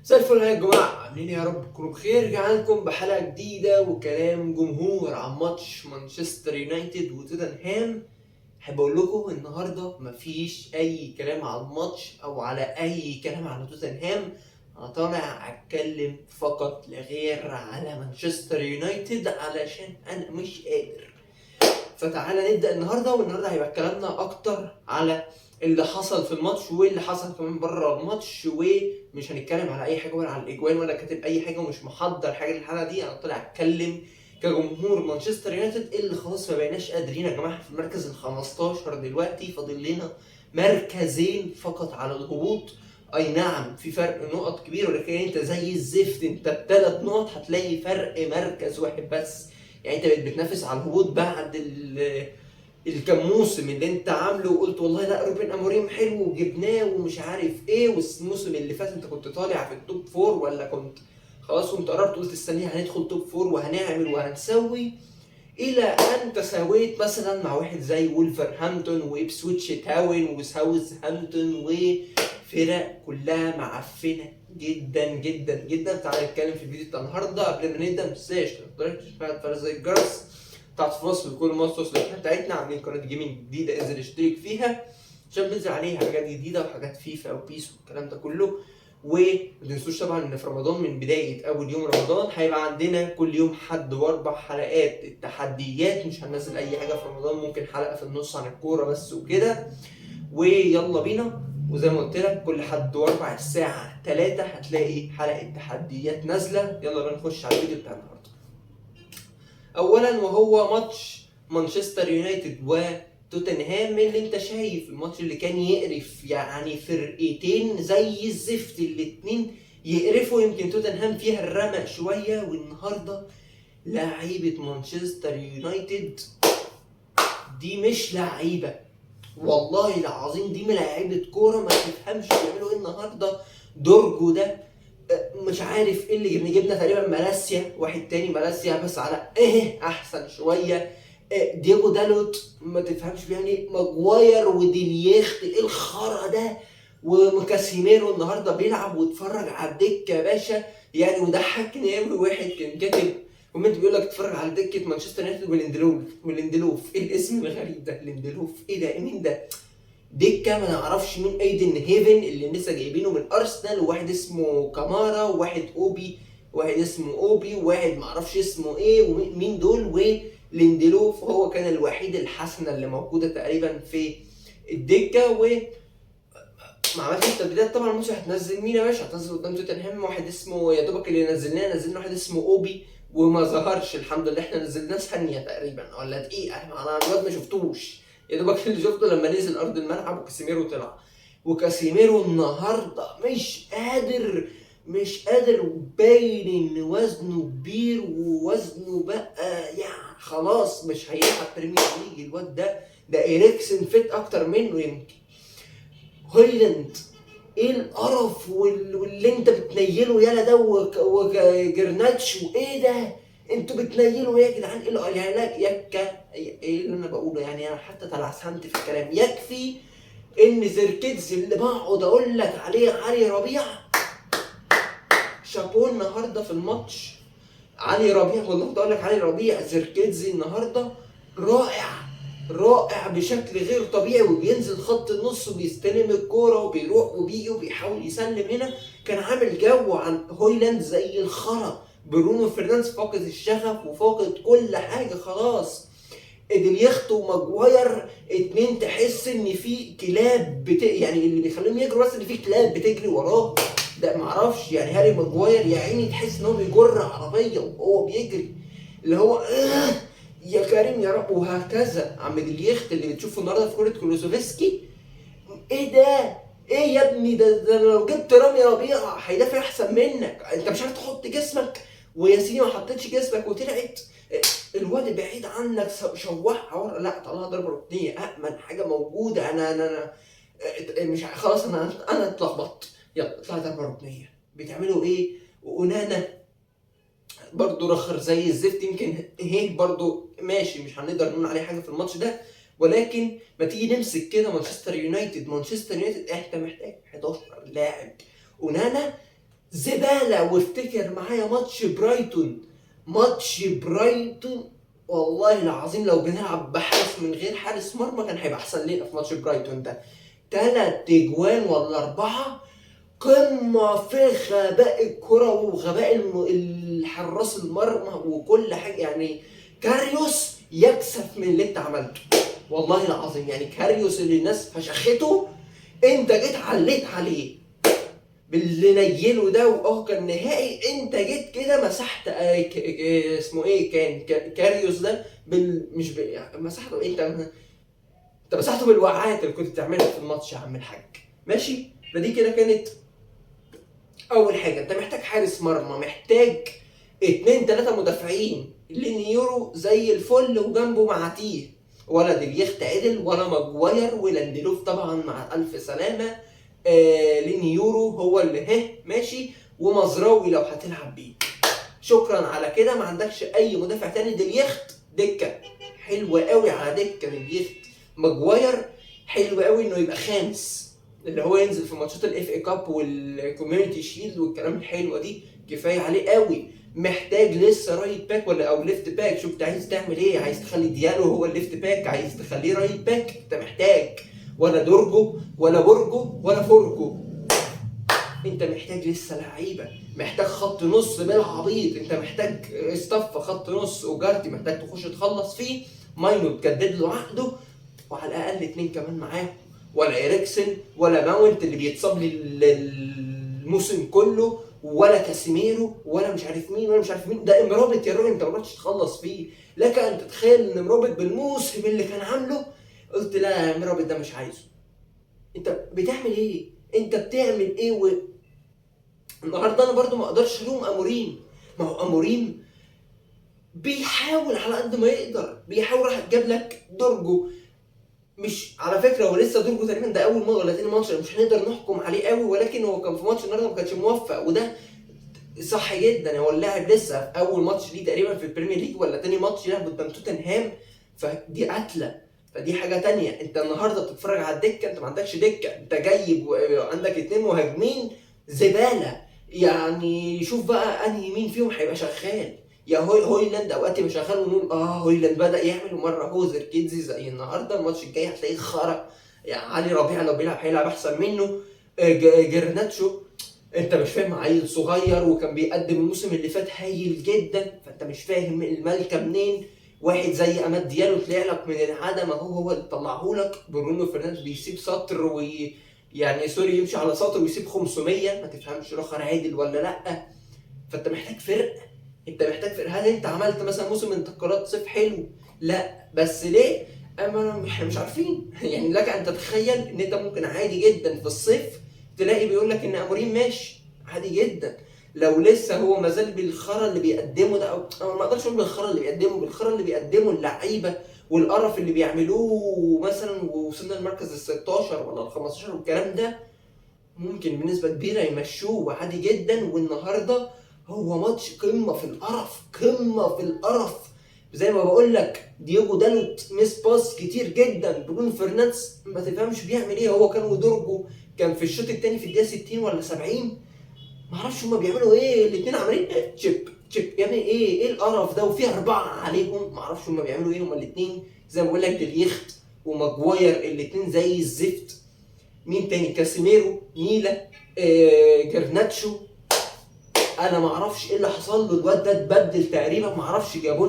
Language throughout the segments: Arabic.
مساء الفل يا جماعة، عاملين يا رب تكونوا بخير. رجعنا لكم بحلقة جديدة وكلام جمهور عن ماتش مانشستر يونايتد وتوتنهام. احب اقول لكم النهارده مفيش اي كلام على الماتش او على اي كلام على توتنهام. انا طالع اتكلم فقط لا غير على مانشستر يونايتد علشان انا مش قادر. فتعالى نبدا النهارده، والنهارده هيبقى كلامنا اكتر على اللي حصل في الماتش واللي حصل كمان بره الماتش، ومش هنتكلم على اي حاجه ولا على الاجوان ولا كاتب اي حاجه ومش محضر حاجه للحلقه دي. انا طالع اتكلم كجمهور مانشستر يونايتد اللي خلاص ما بقيناش قادرين يا جماعه. في المركز ال 15 دلوقتي فاضل لنا مركزين فقط على الهبوط. اي نعم في فرق نقط كبير، ولكن انت زي الزفت، انت ب3 نقط هتلاقي فرق مركز واحد بس. يعني انت بقيت بتنافس على الهبوط بعد الكام موسم اللي انت عامله وقلت والله لا روبن اموريم حلو وجبناه ومش عارف ايه، والموسم اللي فات انت كنت طالع في التوب فور ولا كنت خلاص كنت قربت قلت السنه هندخل توب فور وهنعمل وهنسوي، الى ان تساويت مثلا مع واحد زي وولفرهامبتون وابسويتش تاون وساوث هامبتون وفرق كلها معفنه جدا جدا جدا. تعالى نتكلم في الفيديو بتاع النهارده. قبل ما نبدا متنساش تفعل زي الجرس بتاعت فلوس لكل ما توصل بتاعتنا. عاملين قناه جيمنج جديده، انزل اشترك فيها عشان بننزل عليها حاجات جديده وحاجات فيفا وبيس والكلام ده كله. وما تنسوش طبعا ان في رمضان من بدايه اول يوم رمضان هيبقى عندنا كل يوم حد واربع حلقات التحديات. مش هننزل اي حاجه في رمضان، ممكن حلقه في النص عن الكوره بس وكده. ويلا بينا، وزي ما قلت لك كل حد واربع الساعه 3 هتلاقي حلقه تحديات نازله. يلا بينا نخش على الفيديو بتاع النهارده. اولا وهو ماتش مانشستر يونايتد وتوتنهام. اللي انت شايف الماتش اللي كان يقرف، يعني فرقتين زي الزفت الاتنين يقرفوا. يمكن توتنهام فيها الرمق شويه، والنهارده لعيبه مانشستر يونايتد دي مش لعيبه، والله العظيم دي لعيبه كوره ما تفهمش بيعملوا ايه النهارده. دورجو ده مش عارف ايه اللي جبنا تقريبا مالاسيا، واحد تاني مالاسيا بس على احسن شويه. دييجو دالوت ما تفهمش بيعمل ايه. ماجواير وديليخت ايه الخرا ده. وكاسيميرو النهارده بيلعب واتفرج على الدكه يا باشا. يعني وضحكني قوي، واحد كان كاتب كومنت بيقول لك اتفرج على دكه مانشستر يونايتد وليندلوف. ايه الاسم الغريب ده ليندلوف؟ ايه ده؟ مين ده؟ دكه ما نعرفش مين. ايدن هيفن اللي لسه جايبينه من ارسنال، وواحد اسمه كامارا، وواحد اوبي، واحد اسمه اوبي، وواحد ما اعرفش اسمه ايه، ومين دول. وليندلوف هو كان الوحيد الحسنه اللي موجوده تقريبا في الدكه. ما عملتش تبديلات طبعا. الماتش هتنزل مين يا باشا؟ هتنزل قدام توتنهام واحد اسمه، يا دوبك اللي نزلنا واحد اسمه اوبي وما ظهرش. الحمد لله احنا نزلناه ثانيه تقريبا ولا دقيقه، انا الواد ما شفتوش. يا دوبك اللي شفته لما نزل ارض الملعب وكاسيميرو طلع. وكاسيميرو النهارده مش قادر وباين ان وزنه كبير، ووزنه بقى يعني خلاص مش هيلعب بريمير ليج الواد ده إريكسن فيت اكتر منه يمكن. هويلاند ايه القرف واللي انت بتنيله يالا ده وجرناتش وايه ده؟ انتوا بتنيلوا ايه يا جدعان؟ ايه يعني لا ايه اللي انا بقوله؟ يعني انا حتى تلعثمت في الكلام. يكفي ان زيركيتز اللي بقعد اقول لك عليه علي ربيع شابون النهارده في الماتش. علي ربيع والله كنت اقول لك علي ربيع. زيركيتز النهارده رائع بشكل غير طبيعي، وبينزل خط النص وبيستلم الكوره وبيروح وبيجي وبيحاول يسلم هنا. كان عامل جو عن هويلاند زي الخرا. برونو فرنانديز فاقد الشغف وفاقد كل حاجه خلاص. ادليخت وماجواير اتنين تحس ان في كلاب يعني اللي بيخليهم يجروا بس ان في كلاب بتجري وراه. ده معرفش يعني. هاري ماجواير يا عيني تحس ان هو بيجر عربيه وهو بيجري، اللي هو يا كريم يا رب. وهكذا عم دليخت اللي بتشوفه النهارده في كوره كولوسوفسكي. ايه ده؟ ايه يا ابني ده لو جبت رامي ربيعه هيدافع احسن منك. انت مش عارف تحط جسمك، وياسين ما حطيتش جسمك وطلعت الواد بعيد عنك شوحها ورا. لا طلعها ضربه ركنيه امن حاجه موجوده. انا مش خلاص انا اتلخبطت. يلا طلع ضربه ركنيه. بتعملوا ايه؟ ونانا برضو رخر زي الزفت. يمكن هيك برضو ماشي، مش هنقدر نقول عليه حاجه في الماتش ده، ولكن ما تيجي نمسك كده مانشستر يونايتد انت محتاج 11 لاعب. ونانا زباله. وافتكر معايا ماتش برايتون والله العظيم لو بنلعب بحارس من غير حارس مرمى كان هيبقى احسن لنا في ماتش برايتون ده. 3 اجوان ولا 4، قمه في غباء الكره وغباء الحراس المرمى وكل حاجه. يعني كاريوس يكسف من اللي انت عملته والله العظيم. يعني كاريوس اللي الناس فشخته انت جيت عليت عليه باللي نيله ده، كان نهائي. انت جيت كده مسحت اسمه ايه كان كاريوس ده مش يعني مسحته. انت مسحته بالوقعات اللي كنت بتعملها في الماتش يا عم الحاج. ماشي. فدي كده كانت اول حاجه. انت محتاج حارس مرمى، محتاج 2-3 مدافعين. لينيورو زي الفل وجنبه معتيه ولا ديليخت عدل ولا ماجواير ولاندلوف طبعا مع الف سلامه. لينيورو هو اللي ماشي، ومزراوي لو هتلعب بيه. شكرا على كده. ما عندكش اي مدافع تاني. ديليخت دكه حلوه قوي على دكه ديليخت. ماجواير حلو قوي انه يبقى خامس، اللي هو ينزل في ماتشات الاف اي كاب والكوميونتي شيلد والكلام الحلوه دي، كفايه عليه قوي. محتاج لسه رايت باك او ليفت باك. شوف انت عايز تعمل ايه. عايز تخلي ديالو هو الليفت باك، عايز تخليه رايت باك. انت محتاج ولا دورجو ولا بورجو ولا فورجو. انت محتاج لسه لعيبه، محتاج خط نص بالعبيط. انت محتاج استف خط نص. وجارتي محتاج تخش تخلص فيه. ماينو تجدد له عقده، وعلى الاقل 2 كمان معاه. ولا إريكسن ولا ماونت اللي بيتصاب لي الموسم كله، ولا كاسيميرو ولا مش عارف مين. ده امرابط يا راجل، انت ما رحتش تخلص فيه. لك ان تتخيل ان امرابط بالموسم اللي كان عامله قلت لا امرابط ده مش عايزه. انت بتعمل ايه؟ النهارده انا برضو ما اقدرش الوم اموريم. ما هو اموريم بيحاول على قد ما يقدر، بيحاول. راح جاب لك دورجو. مش على فكره هو لسه دورجو تقريبا ده اول مره ولا تاني ماتش، مش هنقدر نحكم عليه قوي، ولكن هو كان في ماتش النهارده ما كانش موفق، وده صح جدا. هو اللاعب لسه في اول ماتش ليه تقريبا في البريمير ليج ولا تاني ماتش يلعب قدام توتنهام، فدي قتله. فدي حاجه تانية. انت النهارده بتتفرج على الدكه، انت ما عندكش دكه. انت جايب عندك 2 مهاجمين زباله. يعني شوف بقى انهي مين فيهم هيبقى شغال. يا هويلاند اوقات يبقى شغال ونقول هويلاند بدا يعمل، ومره هوزر كيدزي زي النهارده. الماتش الجاي هتلاقيه خرق. يعني علي ربيع لو بيلعب هيلعب احسن منه. جرناتشو انت مش فاهم، عيل صغير وكان بيقدم الموسم اللي فات هايل جدا، فانت مش فاهم الملكه منين. واحد زي اماد ديالو طلع لك من العدم هو اللي طلعه لك. برونو فرنانديز بيسيب سطر يعني سوري يمشي على سطر ويسيب 500، ما تفهمش رخر عادل ولا لا. فانت محتاج فرق. هل انت عملت مثلا موسم انتقالات صيف حلو؟ لا، بس ليه؟ احنا مش عارفين. يعني لك ان تتخيل ان انت ممكن عادي جدا في الصيف تلاقي بيقول لك ان اموريم ماشي عادي جدا، لو لسه هو مازال بالخرا اللي بيقدمه ده. او ما اقدرش اقول بالخرا اللي بيقدمه اللعيبه والقرف اللي بيعملوه مثلا، ووصلنا للمركز ال 16 ولا ال 15 والكلام ده، ممكن بنسبه كبيره يمشوه عادي جدا. والنهارده هو ماتش قمه في القرف. زي ما بقول لك دييجو دالوت ميس باس كتير جدا. برونو فرنانديز ما تفهمش بيعمل ايه. هو كان ودورجو كان في الشوط الثاني في الدقيقه 60 ولا 70، ما اعرفش هما بيعملوا ايه. الاثنين عاملين تشيب يعني ايه القرف ده، وفي 4 عليهم. ما اعرفش هما بيعملوا ايه هما الاثنين. زي ما بقول لك ديليخت وماجواير الاثنين زي الزفت. مين تاني؟ كاسيميرو، ميلا، جرناتشو. انا ما اعرفش ايه اللي حصل له. الواد ده اتبدل تقريبا، ما اعرفش جابوا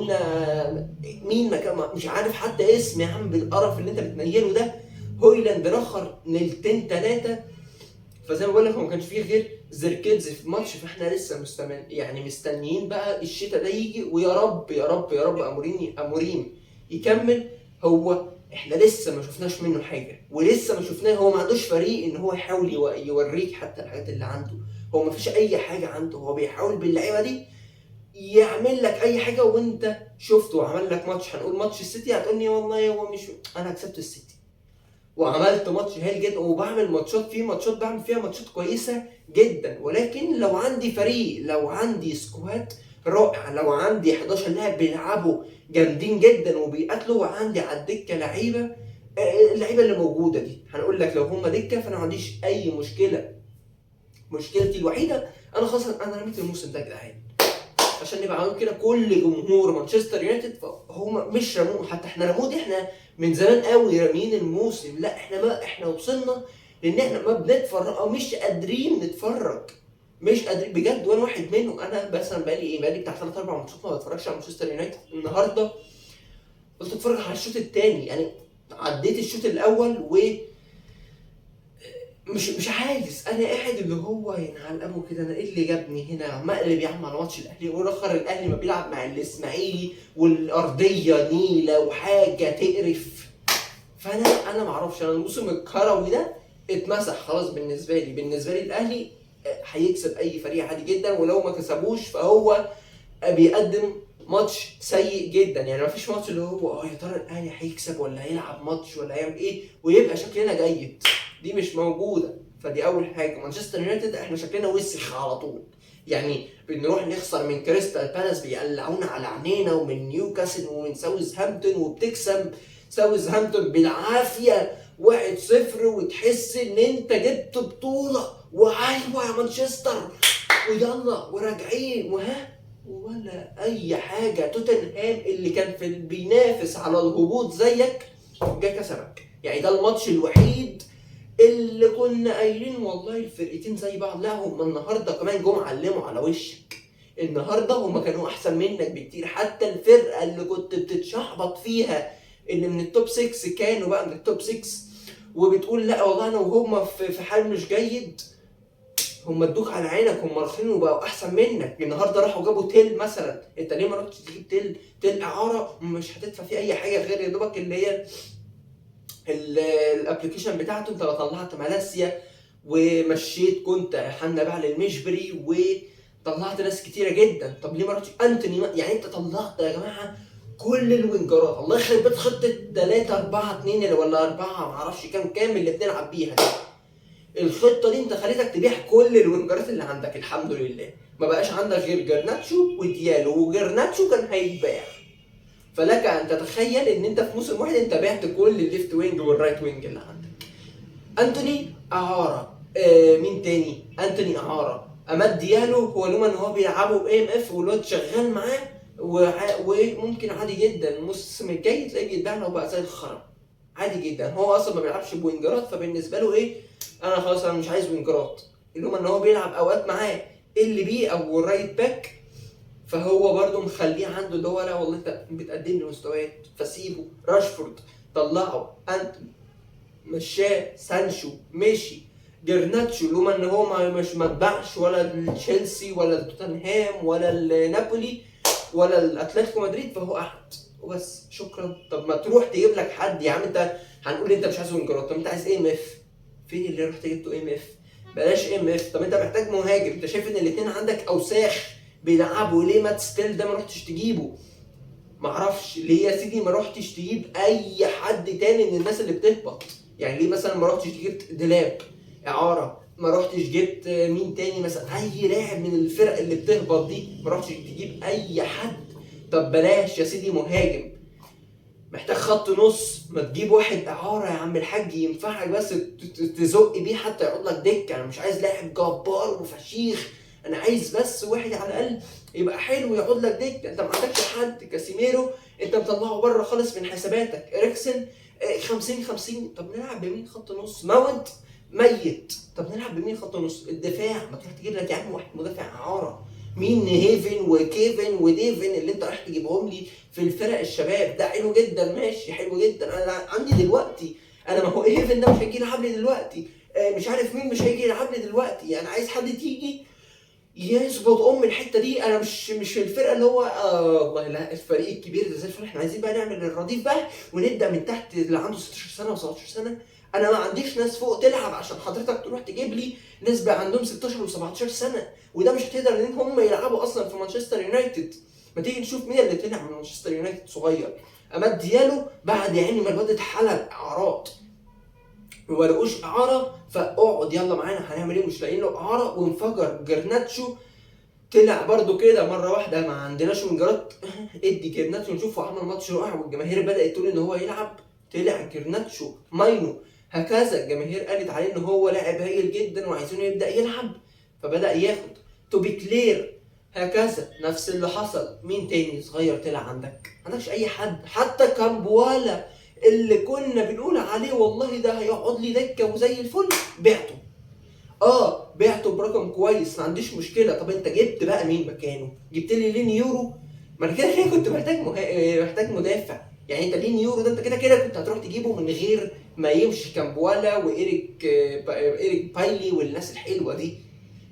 لنا مين مكان، مش عارف حتى اسم يا عم بالقرف اللي انت بتنيله ده. هويلاند رخر نلتين 3. فزي ما بقول لك هو ما كانش فيه غير زيركيدز في الماتش. فاحنا لسه مستنيين بقى الشتاء ده يجي، ويا رب يا رب يا رب اموريم يكمل. هو احنا لسه ما شفناش منه حاجه، ولسه ما شفناه. هو ما عندوش فريق ان هو يحاول يوريك حتى الحاجات اللي عنده. هو ما فيش اي حاجه عنده. هو بيحاول باللعيبه دي يعمل لك اي حاجه. وانت شفته وعمل لك ماتش، هنقول ماتش السيتي هتقول لي والله هو مش، انا كسبت السيتي وعملت ماتش هايل جدا، وبعمل ماتشات بعمل فيها ماتشات كويسه جدا. ولكن لو عندي فريق، لو عندي سكواد رائع، لو عندي 11 لاعب بيلعبوا جامدين جدا وبيقاتلوا، وعندي على الدكه لعيبه، اللعيبه اللي موجوده دي هنقول لك لو هم دكه فانا ما عنديش اي مشكله مشكلتي الوحيده انا خلاص انا رميت الموسم ده يا جدعان، عشان نبقى عاملين كده كل جمهور مانشستر يونايتد فهم مش رموه، حتى احنا رموه دي احنا من زمان قوي رامين الموسم، لا احنا ما احنا وصلنا لان احنا ما بنتفرج او مش قادرين نتفرج، مش قادرين بجد. وانا واحد منهم، انا مثلا بقالي بتاع 3 4 ماتشات ما بتفرجش على مانشستر يونايتد. النهارده قلت اتفرج على الشوط الثاني، يعني عديت الشوط الاول و مش عايز، انا قاعد اللي هو ينعل ابو كده، انا ايه اللي جابني هنا؟ مقلب يا عم على ماتش الاهلي، والاخر الاهلي ما بيلعب مع الاسماعيلي والارضيه نيله وحاجه تقرف. فانا ما اعرفش، انا الموسم الكروي ده اتمسح خلاص بالنسبه لي الاهلي هيكسب اي فريق عادي جدا، ولو ما كسبوش فهو بيقدم ماتش سيء جدا. يعني ما فيش ماتش اللي هو يا ترى الاهلي هيكسب ولا هيلعب ماتش ولا هيعمل ايه ويبقى شكلنا جيد، دي مش موجوده. فدي اول حاجه. مانشستر يونايتد احنا شكلنا وسخ على طول، يعني بنروح نخسر من كريستال بالاس بيقلعونا على عينينا، ومن نيوكاسل ومن ساوثهامبتون، وبتكسب ساوثهامبتون بالعافيه 1-0، وتحس ان انت جبت بطوله وايوه يا مانشستر ويلا وراجعين ولا اي حاجه. توتنهام اللي كان بينافس على الهبوط زيك جه كسبك، يعني ده الماتش الوحيد اللي كنا قايلين والله الفرقتين زي بعض. لا هم النهارده كمان جم علموا على وشك، النهارده هم كانوا احسن منك بكتير. حتى الفرقه اللي كنت بتتشحبط فيها اللي من التوب 6 كانوا بقى من التوب 6 وبتقول لا والله انا وهم في حال مش جيد، هم ادوك على عينك، هم رخين وبقوا احسن منك. النهارده راحوا جابوا تيل مثلا، انت ليه ما رحتش تجيب تيل اعاره مش هتدفع فيه اي حاجه غير يا دوبك اللي هي الابلكيشن بتاعته. انت طلعت مالاسيا ومشيت كنت حنا بقى للمشبري وطلعت ناس كتيره جدا. طب ليه ما رحتش انتوني؟ يعني انت طلعت يا جماعه كل الوينجرات، الله يخرب بيت خطه 3-4-2 ولا 4 معرفش كام اللي بنلعب بيها دي. الخطه دي انت خليتك تبيع كل الوينجرات اللي عندك، الحمد لله ما بقاش عندك غير جرناتشو وديالو، وجرناتشو كان هيتباع. فلك ان تتخيل ان انت في موسم واحد انت بعت كل الليفت وينج والرايت وينج اللي عندك. انتوني اعاره، مين تاني؟ انتوني اعاره، اماد ديالو هو لما ان هو بيلعبوا بام اف والواد شغال معاه وممكن عادي جدا الموسم الجاي تلاقيه بيتباع لو بقى زي الخرا عادي جدا. هو اصلا ما بيلعبش بوينجرات، فبالنسبه له ايه، انا خلاص انا مش عايز وينجرات، اللي ان هو بيلعب اوقات معاه اللي بيه او الرايت باك، فهو برده مخليه عنده اللي هو لا والله انت بتقدم لي مستويات فسيبه. راشفورد طلعه، انتوني مشاه، سانشو مشي، جرناتشو لوما ان هو مش متباعش ولا تشيلسي ولا توتنهام ولا نابولي ولا الاتلتيكو مدريد، فهو قعد وبس شكرا. طب ما تروح تجيب لك حد يا عم، انت هنقول انت مش عايز وينجرات، طب انت عايز ام اف، فين اللي رحت جبته ام اف؟ بلاش ام اف. طب انت محتاج مهاجم، انت شايف ان الاثنين عندك اوساخ بيلعبوا، ليه مات ستيل ده ما رحتش تجيبه؟ معرفش ليه يا سيدي ما رحتش تجيب اي حد تاني من الناس اللي بتهبط. يعني ليه مثلا ما رحتش جبت ديلاب اعاره، ما رحتش جبت مين تاني مثلا، اي لاعب من الفرق اللي بتهبط دي، ما رحتش تجيب اي حد. طب بلاش يا سيدي مهاجم، محتاج خط نص، ما تجيب واحد اعاره يا عم الحاج ينفعك بس تزق بيه حتى يقعد لك دكه. انا مش عايز لاعب جبار وفشيخ، انا عايز بس واحد على الاقل يبقى حلو يقعد لك دكه. انت ما عندكش حد. كاسيميرو انت مطلعه بره خالص من حساباتك. اريكسن 50-50. طب نلعب بمين خط نص؟ ماونت ميت، طب نلعب بمين خط نص؟ الدفاع ما تروح تجيب لك يا عم واحد مدافع اعاره. مين هيفن وكيفن وديفن اللي انت رايح تجيبهم لي في الفرق الشباب؟ ده حلو جدا ماشي حلو جدا، انا عندي دلوقتي انا ما هو هيفن ده مش هيجي يلعب لي دلوقتي، مش عارف مين مش هيجي يلعب لي دلوقتي. يعني عايز حد تيجي يظبط الحته دي. انا مش الفرقه اللي هو والله لا الفريق الكبير ده زي الفل، احنا عايزين بقى نعمل الرديف بقى ونبدا من تحت اللي عنده 16 سنه و17 سنه. انا ما عنديش ناس فوق تلعب عشان حضرتك تروح تجيب لي ناس بقى عندهم 16 و17 سنه، وده مش هتقدر ان هم يلعبوا اصلا في مانشستر يونايتد. ما تيجي نشوف مين اللي طلع من مانشستر يونايتد صغير. اماد ديالو بعد يعني ما الواد اتحلب اعارات وما لقوش اعاره، فاقعد يلا معانا هنعمل ايه، مش لاقيين له اعاره، وانفجر. جرناتشو طلع برضو كده مره واحده، ما عندناش وينجرات ادي جرناتشو نشوفه عمل ماتش رائع والجماهير بدات تقول ان هو يلعب، طلع جرناتشو ماينو، هكذا الجماهير قالت عليه ان هو لاعب هايل جدا وعايزينه يبدا يلعب، فبدا ياخد. توبي كلير هكذا نفس اللي حصل. مين تاني صغير طلع عندك؟ عندكش اي حد. حتى كامبوالا اللي كنا بنقول عليه والله ده هيقعد لي دكه وزي الفل، بعته. بعته برقم كويس، ما عنديش مشكله. طب انت جبت بقى مين مكانه؟ جبت لي لين يورو. ما انا كده كده كنت محتاج مدافع. يعني انت لين يورو ده انت كده كده كنت هتروح تجيبه من غير ما يمشي كامبوالا ايريك بايلي والناس الحلوه دي.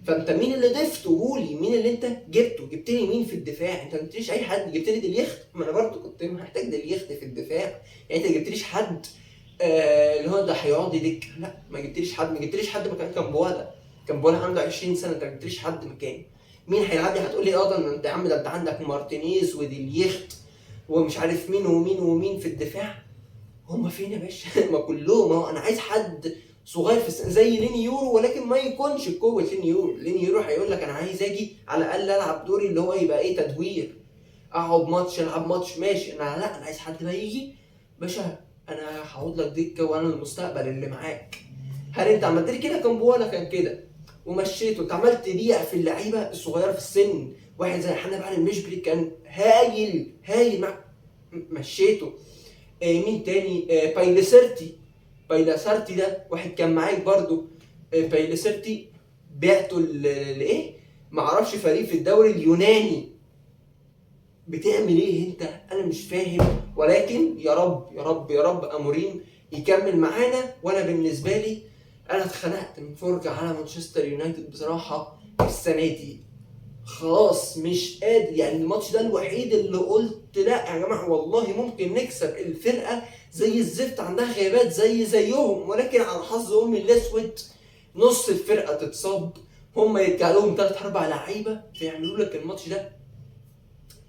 فانت مين اللي ضفته لي؟ مين اللي انت جبته؟ جبت لي مين في الدفاع؟ انت ما جبتليش اي حد. جبت لي ديليخت، ما انا برضه كنت محتاج ديليخت في الدفاع. يعني انت ما جبتليش حد اللي هو ده هيقعد يدك. لا، ما جبتليش حد مكان كامبوالا. كامبوالا عنده 20 سنه، انت ما جبتليش حد مكانه. مين هيلعب لي؟ هتقول لي ده انت يا عم، ده انت عندك مارتينيز وديليخت ومش عارف مين ومين ومين في الدفاع. هم فين يا باشا؟ ما كلهم اهو. انا عايز حد صغير في السن زي لين يورو، ولكن ما يكونش بقوه لين يورو. لين يورو هيقول لك انا عايز اجي على الاقل العب دوري اللي هو يبقى ايه، تدوير، اقعد ماتش العب ماتش ماشي. انا عايز حد بقى يجي باشا، انا هقعد لك دكه وانا المستقبل اللي معاك. هل انت عملت لي كده؟ كامبوالا كان كده ومشيته. انت عملت بيع في اللعيبه الصغيره في السن. واحد زي حنا بقى المشبري كان هايل معك، مشيته. مين تاني؟ بايلاسارتي ده واحد كان معاك برضو. بايلاسارتي بعته لايه؟ معرفش فريق في الدوري اليوناني. بتعمل ايه انت؟ انا مش فاهم. ولكن يا رب يا رب يا رب اموريم يكمل معانا. وانا بالنسبه لي انا اتخنقت من فرجه على مانشستر يونايتد بصراحه السنه دي. خلاص مش قادر. يعني الماتش ده الوحيد اللي قلت لا يا جماعه والله ممكن نكسب. الفرقه زي الزفت، عندها غيابات زيهم، ولكن على حظ امي الاسود نص الفرقه تتصاب، هم يرجع لهم 3-4 لعيبه فيعملوا لك الماتش ده.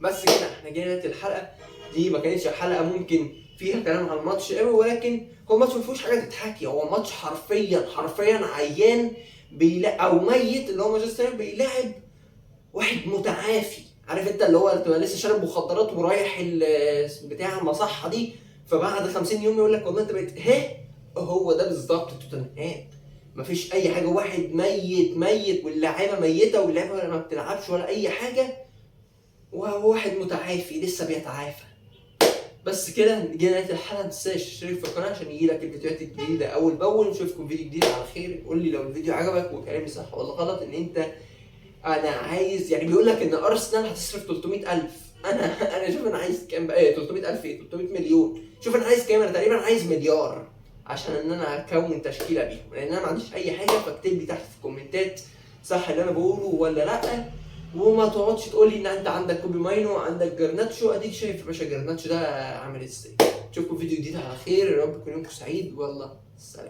بس كده احنا جينا الحلقه دي. ما كانتش حلقه ممكن فيها كلام عن الماتش قوي، ولكن هو ماتش ما فيهوش حاجه تتحكي. هو ماتش حرفيا عيان او ميت، اللي هو مانشستر بيلاعب واحد متعافي. عارف انت اللي هو تبقى لسه شارب مخدرات ورايح بتاع المصحه دي، فبعد 50 يوم يقول لك والله انت بقيت هو ده بالظبط توتنهام. مفيش اي حاجه. واحد ميت واللاعيبه ميته واللعيبه ما بتلعبش ولا اي حاجه، وواحد متعافي لسه بيتعافى. بس كده جينا نهايه الحلقه. ما تنساش تشترك في القناه عشان يجيلك الفيديوهات الجديده اول باول. نشوفكم فيديو جديد على خير. قول لي لو الفيديو عجبك وكلامي صح ولا غلط. ان انت انا عايز، يعني بيقول لك ان ارسنال هتصرف 300,000. انا شوف انا عايز كام بقى؟ 300,000 ايه، 300 مليون. شوف انا عايز كام؟ انا تقريبا عايز مليار عشان ان انا اكون تشكيله بيهم، لان انا ما عنديش اي حاجه. فاكتب لي تحت في الكومنتات صح اللي انا بقوله ولا لا. وما تقعدش تقول لي ان انت عندك كوبي ماينو وعندك جرناتشو. اديك شايف يا باشا جرناتشو ده عامل ازاي. نشوفكم فيديو جديد على خير. يا رب يكون يومكم سعيد. والله سلام.